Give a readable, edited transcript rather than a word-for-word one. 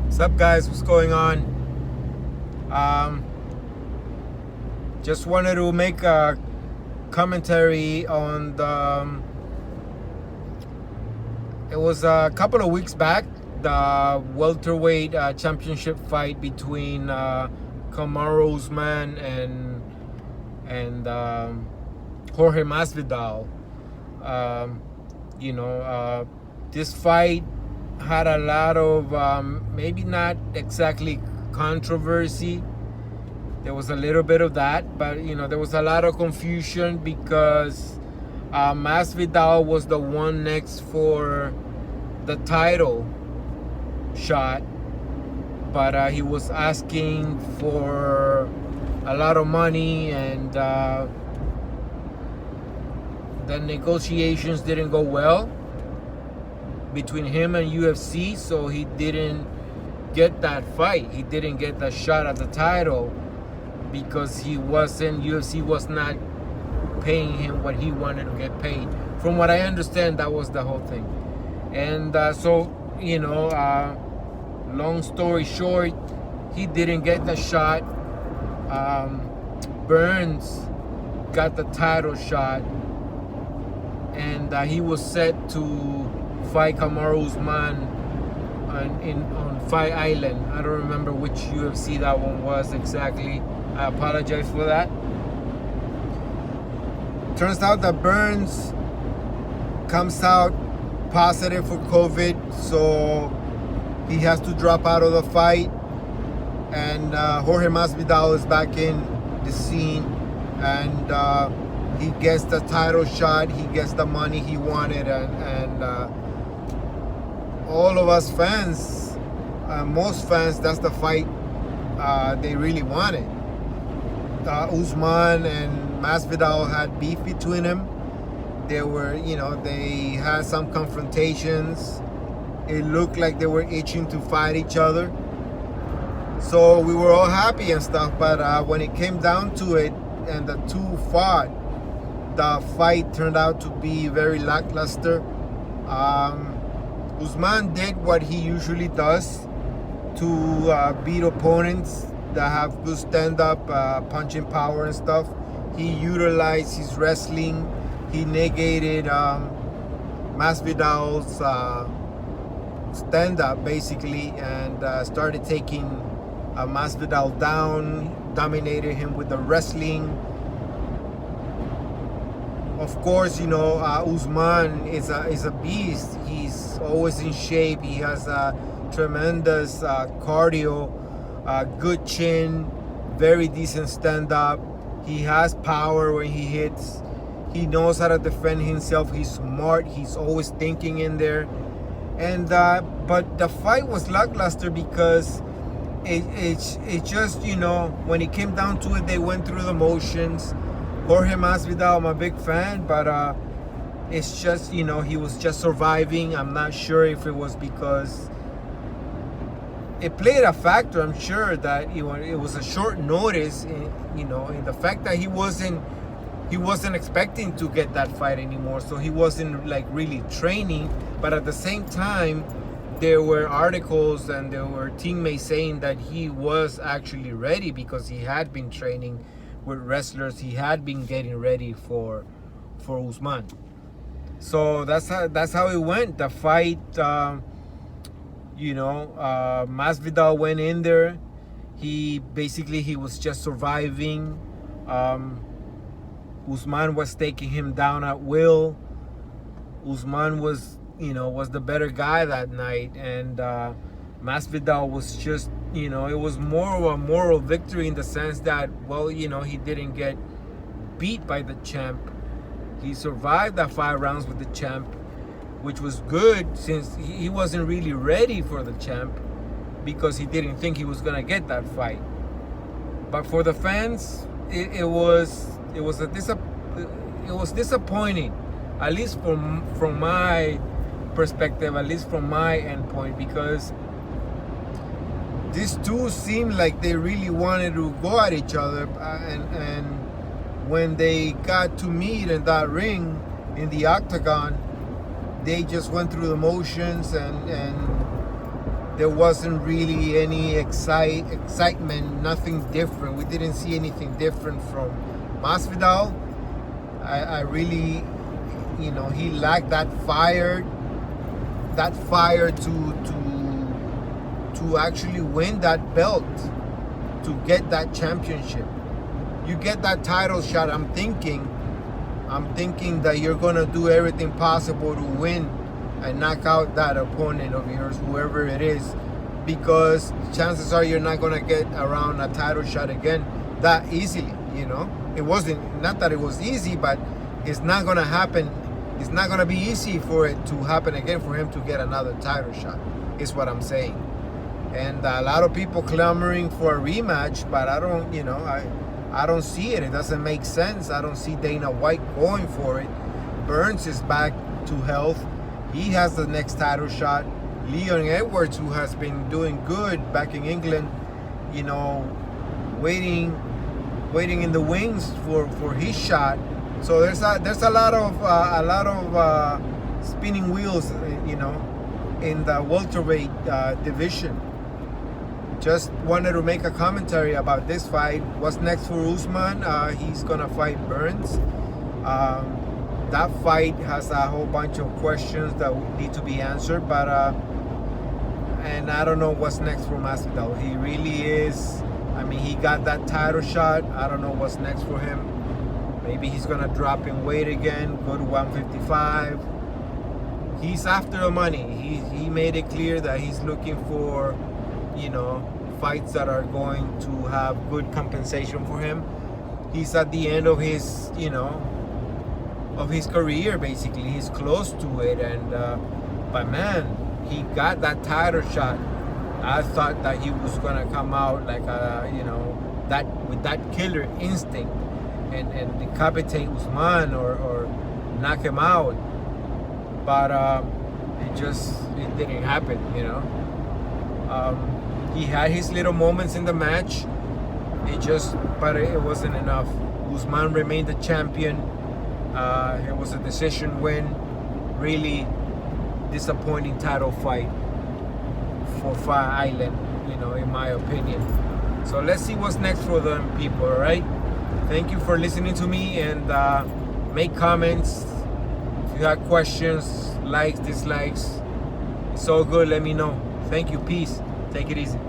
What's up, guys? What's going on? Just wanted to make a commentary on the. It was a couple of weeks back, the welterweight championship fight between Kamaru Usman and Jorge Masvidal. This fight had a lot of maybe not exactly controversy. There was a little bit of that, but there was a lot of confusion because Masvidal was the one next for the title shot, but he was asking for a lot of money, and the negotiations didn't go well between him and UFC, so he didn't get that fight. He didn't get the shot at the title because UFC was not paying him what he wanted to get paid. From what I understand, that was the whole thing. And long story short, he didn't get the shot. Burns got the title shot, and he was set to fight Kamaru Usman on Fight Island. I don't remember which UFC that one was exactly. I apologize for that. Turns out that Burns comes out positive for COVID, so he has to drop out of the fight. And Jorge Masvidal is back in the scene, and he gets the title shot. He gets the money he wanted, and all of us fans, most fans, that's the fight they really wanted. Usman and Masvidal had beef between them. They had some confrontations. It looked like they were itching to fight each other. So we were all happy and stuff, but when it came down to it and the two fought, the fight turned out to be very lackluster. Usman did what he usually does to beat opponents that have good stand-up punching power and stuff. He utilized his wrestling. He negated Masvidal's stand-up basically, and started taking Masvidal down, dominated him with the wrestling. Of course, Usman is a beast. He's always in shape. He has a tremendous cardio, good chin, very decent stand-up. He has power when he hits. He knows how to defend himself. He's smart. He's always thinking in there. And but the fight was lackluster because it just, when it came down to it, they went through the motions. Jorge Masvidal, I'm a big fan, but it's just, he was just surviving. I'm not sure if it was because it played a factor. I'm sure that it was a short notice, in the fact that he wasn't expecting to get that fight anymore, so he wasn't like really training. But at the same time, there were articles and there were teammates saying that he was actually ready because he had been training with wrestlers. He had been getting ready for Usman. So that's how it went. The fight, Masvidal went in there. He was just surviving. Usman was taking him down at will. Usman was the better guy that night, and Masvidal was just, it was more of a moral victory in the sense that, he didn't get beat by the champ. He survived that 5 rounds with the champ, which was good since he wasn't really ready for the champ because he didn't think he was gonna get that fight. But for the fans, it was disappointing, at least from my perspective, at least from my endpoint, because these two seemed like they really wanted to go at each other, and when they got to meet in that ring in the octagon, they just went through the motions, and there wasn't really any excitement, nothing different. We didn't see anything different from Masvidal. I really, he lacked that fire to actually win that belt, to get that championship. You get that title shot, I'm thinking that you're gonna do everything possible to win and knock out that opponent of yours, whoever it is, because chances are you're not gonna get around a title shot again that easily. It wasn't, not that it was easy, but it's not gonna happen. It's not gonna be easy for it to happen again, for him to get another title shot, is what I'm saying. And a lot of people clamoring for a rematch, but I don't, I don't see it. It doesn't make sense. I don't see Dana White going for it. Burns is back to health. He has the next title shot. Leon Edwards, who has been doing good back in England, waiting in the wings for his shot. So there's a lot of spinning wheels, in the welterweight division. Just wanted to make a commentary about this fight. What's next for Usman? He's gonna fight Burns. That fight has a whole bunch of questions that need to be answered, but and I don't know what's next for Masvidal. He really is. He got that title shot. I don't know what's next for him. Maybe he's gonna drop in weight again, go to 155. He's after the money. He made it clear that he's looking for, fights that are going to have good compensation for him. He's at the end of his, of his career, basically. He's close to it, and but man, he got that title shot. I thought that he was gonna come out like that with that killer instinct and decapitate Usman or knock him out, but it didn't happen. He had his little moments in the match. But it wasn't enough. Usman remained the champion. It was a decision win. Really disappointing title fight for Fight Island, in my opinion. So let's see what's next for them people, all right? Thank you for listening to me, and make comments. If you have questions, likes, dislikes, it's all good, let me know. Thank you, peace. Take it easy.